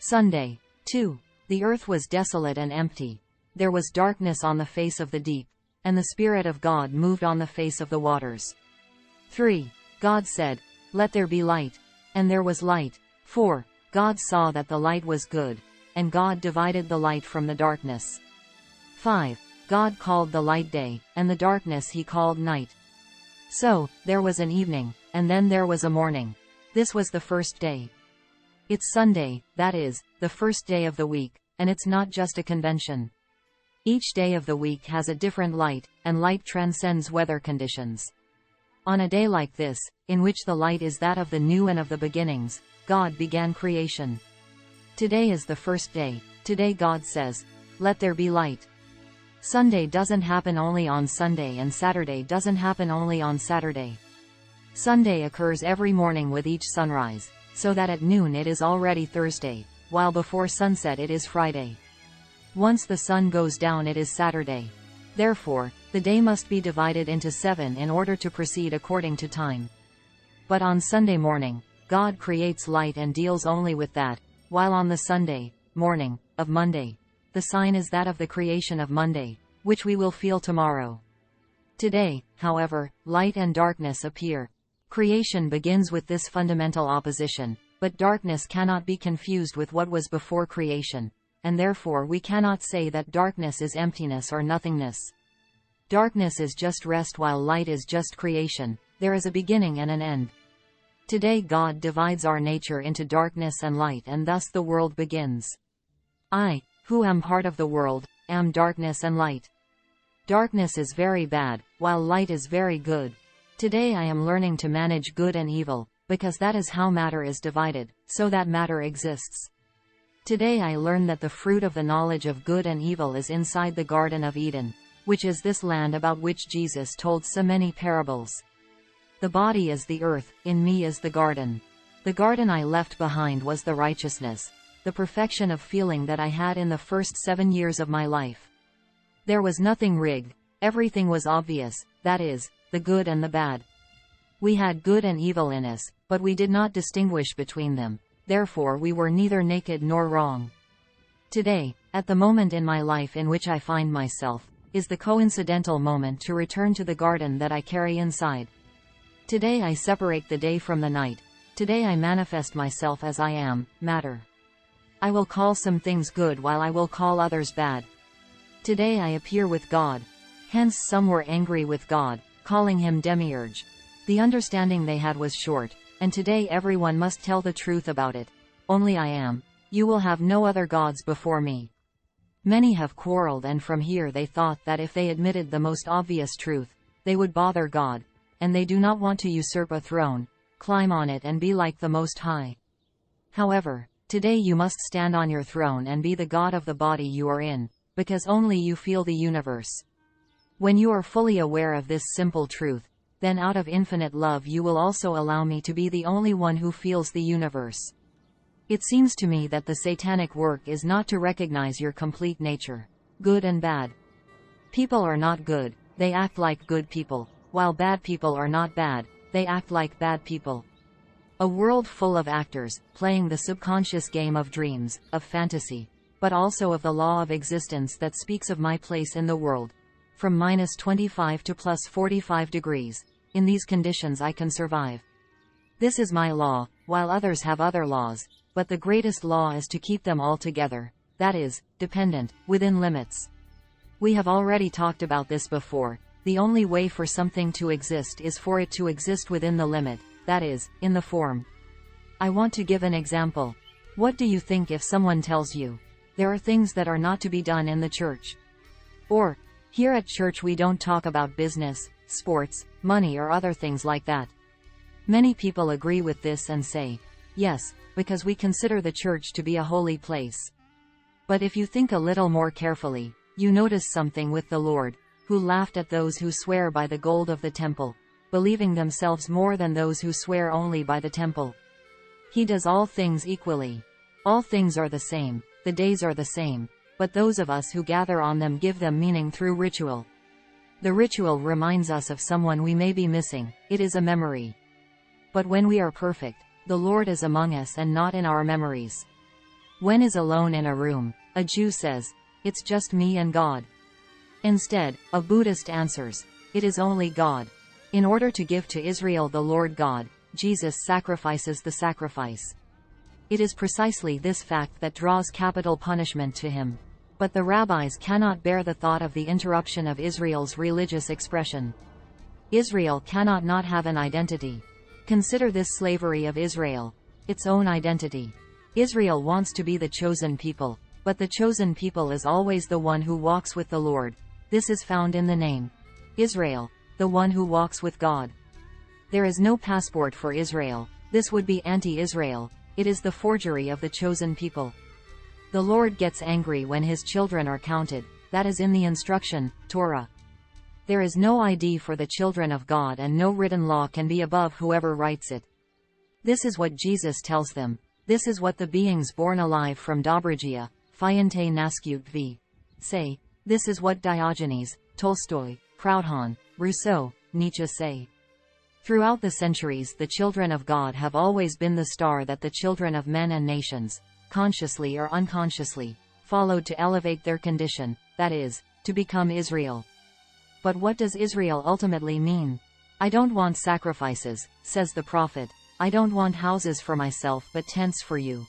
Sunday. 2. The earth was desolate and empty. There was darkness on the face of the deep, and the Spirit of God moved on the face of the waters. 3. God said, "Let there be light," and there was light. 4. God saw that the light was good, and God divided the light from the darkness. 5. God called the light day, and the darkness he called night. So, there was an evening, and then there was a morning. This was the first day. It's Sunday, that is, the first day of the week, and it's not just a convention. Each day of the week has a different light, and light transcends weather conditions. On a day like this, in which the light is that of the new and of the beginnings, God began creation. Today is the first day. Today God says, "Let there be light." Sunday doesn't happen only on Sunday, and Saturday doesn't happen only on Saturday. Sunday occurs every morning with each sunrise, so that at noon it is already Thursday, while before sunset it is Friday. Once the sun goes down it is Saturday. Therefore, the day must be divided into 7 in order to proceed according to time. But on Sunday morning, God creates light and deals only with that, while on the Sunday morning of Monday, the sign is that of the creation of Monday, which we will feel tomorrow. Today, however, light and darkness appear. Creation begins with this fundamental opposition, but darkness cannot be confused with what was before creation, and therefore we cannot say that darkness is emptiness or nothingness. Darkness is just rest while light is just creation. There is a beginning and an end. Today God divides our nature into darkness and light, and thus the world begins. I, who am part of the world, am darkness and light. Darkness is very bad, while light is very good. Today I am learning to manage good and evil, because that is how matter is divided, so that matter exists. Today I learn that the fruit of the knowledge of good and evil is inside the Garden of Eden, which is this land about which Jesus told so many parables. The body is the earth, in me is the garden. The garden I left behind was the righteousness, the perfection of feeling that I had in the first 7 years of my life. There was nothing rigged, everything was obvious, that is, the good and the bad. We had good and evil in us, but we did not distinguish between them, therefore we were neither naked nor wrong. Today, at the moment in my life in which I find myself, is the coincidental moment to return to the garden that I carry inside. Today I separate the day from the night. Today I manifest myself as I am, matter. I will call some things good while I will call others bad. Today I appear with God. Hence some were angry with God, calling him demiurge. The understanding they had was short, and today everyone must tell the truth about it. Only I am. You will have no other gods before me. Many have quarreled, and from here they thought that if they admitted the most obvious truth, they would bother God, and they do not want to usurp a throne, climb on it and be like the Most High. However, today you must stand on your throne and be the God of the body you are in, because only you feel the universe. When you are fully aware of this simple truth, then out of infinite love you will also allow me to be the only one who feels the universe. It seems to me that the satanic work is not to recognize your complete nature, good and bad. People are not good, they act like good people, while bad people are not bad, they act like bad people. A world full of actors, playing the subconscious game of dreams, of fantasy, but also of the law of existence that speaks of my place in the world. From -25 to +45 degrees. In these conditions I can survive. This is my law, while others have other laws, but the greatest law is to keep them all together, that is, dependent, within limits. We have already talked about this before. The only way for something to exist is for it to exist within the limit, that is, in the form. I want to give an example. What do you think if someone tells you, there are things that are not to be done in the church? Or, here at church we don't talk about business, sports, money or other things like that. Many people agree with this and say, yes, because we consider the church to be a holy place. But if you think a little more carefully, you notice something with the Lord, who laughed at those who swear by the gold of the temple, believing themselves more than those who swear only by the temple. He does all things equally. All things are the same, the days are the same, but those of us who gather on them give them meaning through ritual. The ritual reminds us of someone we may be missing, it is a memory. But when we are perfect, the Lord is among us and not in our memories. When is alone in a room, a Jew says, "It's just me and God." Instead, a Buddhist answers, "It is only God." In order to give to Israel the Lord God, Jesus sacrifices the sacrifice. It is precisely this fact that draws capital punishment to him. But the rabbis cannot bear the thought of the interruption of Israel's religious expression. Israel cannot not have an identity. Consider this slavery of Israel. Its own identity. Israel wants to be the chosen people, but the chosen people is always the one who walks with the Lord. This is found in the name. Israel, the one who walks with God. There is no passport for Israel. This would be anti-Israel. It is the forgery of the chosen people. The Lord gets angry when his children are counted. That is in the instruction, Torah. There is no ID for the children of God, and no written law can be above whoever writes it. This is what Jesus tells them. This is what the beings born alive from Dobrogia, Fiente Nascut v. say. This is what Diogenes, Tolstoy, Proudhon, Rousseau, Nietzsche say. Throughout the centuries, the children of God have always been the star that the children of men and nations, consciously or unconsciously, followed to elevate their condition, that is, to become Israel. But what does Israel ultimately mean? "I don't want sacrifices," says the prophet. "I don't want houses for myself but tents for you."